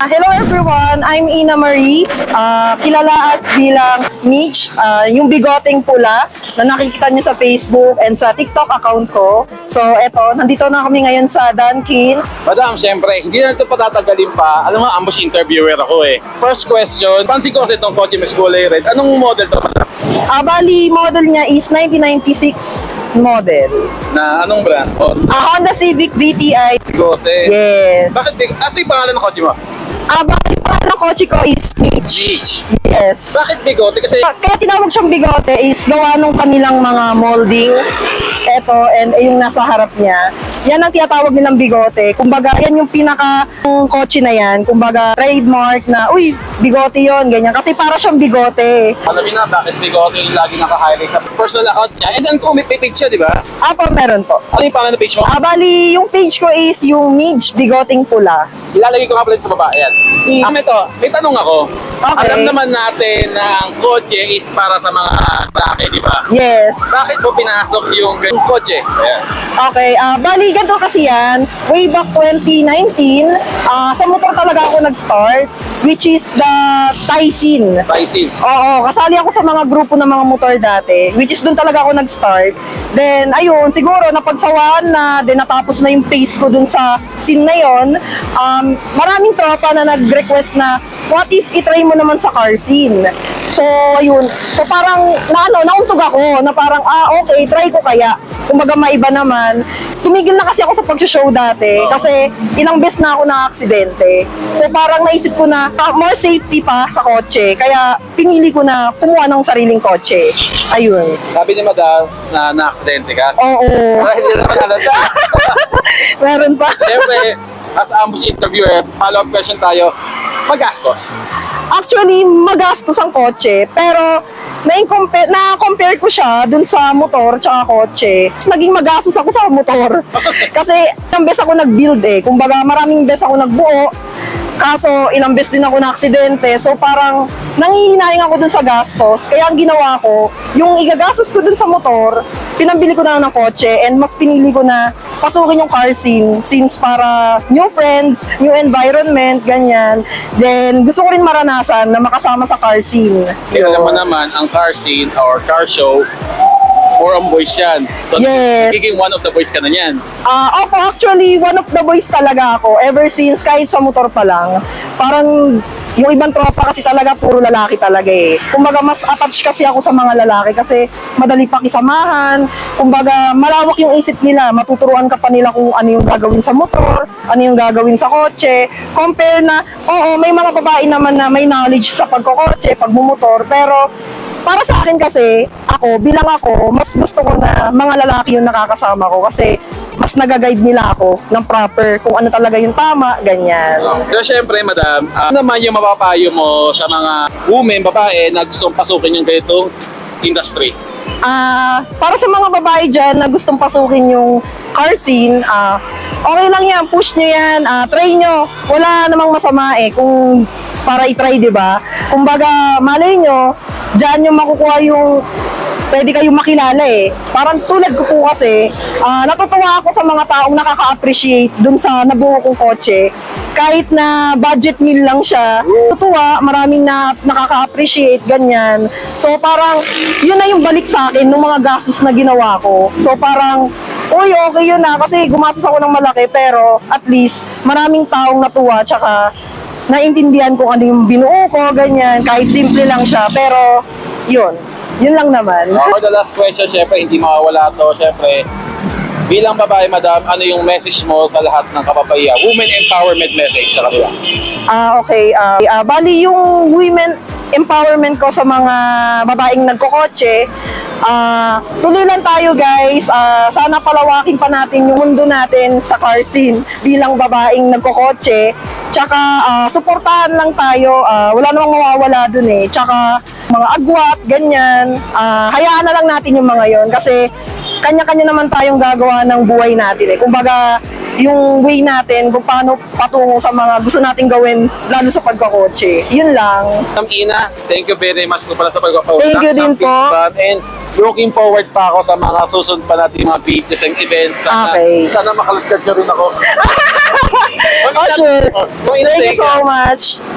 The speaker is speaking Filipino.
Hello everyone, I'm Ina Marie, kilala as bilang Mitch, yung bigoteng pula na nakikita nyo sa Facebook and sa TikTok account ko. So eto, nandito na kami ngayon sa Dunkin. Madam, syempre, hindi na ito patatagalin pa. Alam mo, ambush interviewer ako eh. First question, pansin ko kasi itong kotse mas kulay red. Anong model to? Bali, model niya is 1996 model. Na anong brand? Honda Civic VTI. Bigote. Yes. Bakit bigote? Ano yung pangalan ng kotse mo? Bali, ang kotse ko is Mitch. Mitch. Yes. Bakit bigote? Kasi Kaya tinawag siyang bigote is gawa nung kanilang mga molding. Ito, and yung nasa harap niya. Yan ang tinatawag nilang bigote. Kumbaga, yan yung pinaka kotse na yan. Kumbaga, trademark na, uy, bigote yon ganyan. Kasi para siyang bigote. alam niyo na bakit bigote yung lagi naka-highlight sa personal account niya. And then kung may page siya, di ba? Apo, meron po. Ano yung pangalan ng page mo? Bali, yung page ko is yung Mitch Bigoting Pula. Ilalagay ko nga pala sa baba. Ayan. Ito, may tanong ako. Okay. Alam naman natin na ang kotse is para sa mga lalaki, di ba? Yes. Bakit mo pinasok yung kotse? Ayan. Okay, bali, ganito kasi yan. Way back 2019, sa motor talaga ako nag-start, which is the Tyson. Tyson. Oo, kasali ako sa mga grupo ng mga motor dati, which is doon talaga ako nag-start. Then, ayun, siguro napagsawaan na, then natapos na yung pace ko dun sa scene na yon. Maraming tropa na nag-request na, what if itry mo naman sa car scene? So, ayun. So, parang, nauntog ako, na parang, okay, try ko kaya. Kumbaga, maiba naman. Tumigil na kasi ako sa pag-show dati, kasi ilang beses na ako na-aksidente. So, parang naisip ko na, more safety pa sa kotse. Kaya, pinili ko na kumuha ng sariling kotse. Ayun. Sabi ni Madam na na-aksidente ka. Oo. Ay, hindi naman halata. Meron pa. Siyempre, as ambush interviewer, follow-up question tayo, magastos. Actually, magastos ang kotse, pero na-compare ko siya dun sa motor tsaka kotse. Naging magastos ako sa motor. Kasi ilang beses ako nag-build eh. Kumbaga, maraming beses ako nagbuo. Kaso, ilang beses din ako na-aksidente. So, parang nangihinayang ako dun sa gastos. Kaya ang ginawa ko, yung igagastos ko dun sa motor, pinambili ko na lang ng kotse and mas pinili ko na pasukin yung car scene since para new friends, new environment, ganyan. Then, gusto ko rin maranasan na makasama sa car scene. Alam mo naman, ang car scene or car show, for ang boys yan. So, Yes. Nagiging one of the boys ka na yan. Opo, actually, one of the boys talaga ako. Ever since, kahit sa motor pa lang. Parang, yung ibang tropa kasi talaga, puro lalaki talaga eh. Kumbaga, mas attached kasi ako sa mga lalaki kasi madali pakisamahan. Kumbaga, malawak yung isip nila. Matuturuan ka pa nila kung ano yung gagawin sa motor, ano yung gagawin sa kotse. Compare na, oo, may mga babae naman na may knowledge sa pagkokotse, pagmumotor, pero para sa akin kasi, bilang ako, mas gusto ko na mga lalaki yung nakakasama ko kasi mas nag-guide nila ako ng proper kung ano talaga yung tama, ganyan. So, syempre, Madam, ano naman yung mapapayo mo sa mga women, babae, na gustong pasukin yung ganitong industry? Para sa mga babae dyan na gustong pasukin yung car scene, okay lang yan, push nyo yan, try nyo. Wala namang masama eh kung para i-try, di ba? Kumbaga, malay nyo, dyan yung makukuha yung pwede kayong makilala eh. Parang tulad ko po kasi, natutuwa ako sa mga taong nakaka-appreciate dun sa nabuo kong kotse. Kahit na budget meal lang siya, tutuwa, maraming na nakaka-appreciate, ganyan. So parang, yun na yung balik sa akin ng mga gastos na ginawa ko. So parang, uy, okay yun na, kasi gumastos ako ng malaki, pero at least, maraming taong natuwa, tsaka naintindihan kung ano yung binuo ko, ganyan, kahit simple lang siya, pero yun lang naman. For the last question, syempre, hindi mawawala to, syempre, bilang babae, Madam, ano yung message mo sa lahat ng kababaihan? Women empowerment message sa kanila. Okay. Bali yung women empowerment ko sa mga babaeng nagkokotse, tuloy lang tayo guys. Sana palawakin pa natin yung mundo natin sa car scene bilang babaeng nagkokotse. Tsaka suportahan lang tayo. Wala namang mawawala dun eh. Tsaka mga agwat, ganyan. Hayaan na lang natin yung mga yon kasi kanya-kanya naman tayong gagawa ng buhay natin eh. Kumbaga, yung way natin kung paano patungo sa mga gusto nating gawin, lalo sa pagkakotse. Yun lang. Ma'am Ina, thank you very much po pala sa pagkakausak. Thank you din po. And looking forward pa ako sa mga susunod pa natin mga videos and events. Okay. Sana makalagkad nyo rin ako. Oh, sure. Yung Thank you Inoteka. so much.